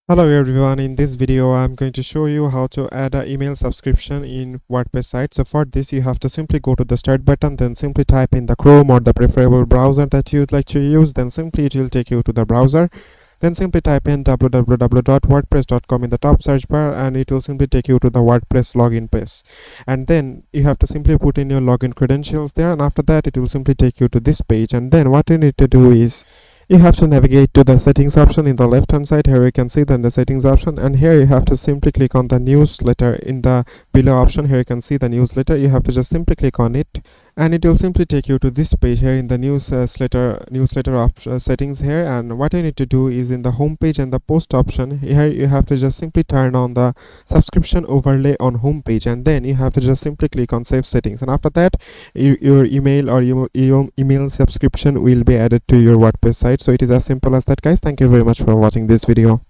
Hello everyone, in this video I'm going to show you how to add an email subscription in WordPress site. So for this you have to simply go to the start button, then simply type in the Chrome or the preferable browser that you'd like to use, then simply it will take you to the browser. Then simply type in www.wordpress.com in the top search bar and it will simply take you to the WordPress login page. And then you have to simply put in your login credentials there, and after that it will simply take you to this page. And then what you need to do is you have to navigate to the settings option in the left hand side. Here you can see then the settings option, and here you have to simply click on the newsletter in the below option. Here you can see the newsletter. You have to just simply click on it and it will simply take you to this page here in the newsletter settings here. And what you need to do is in the home page and the post option here you have to just simply turn on the subscription overlay on home page, and then you have to just simply click on save settings, and after that your email or your email subscription will be added to your WordPress site. So it is as simple as that, guys. Thank you very much for watching this video.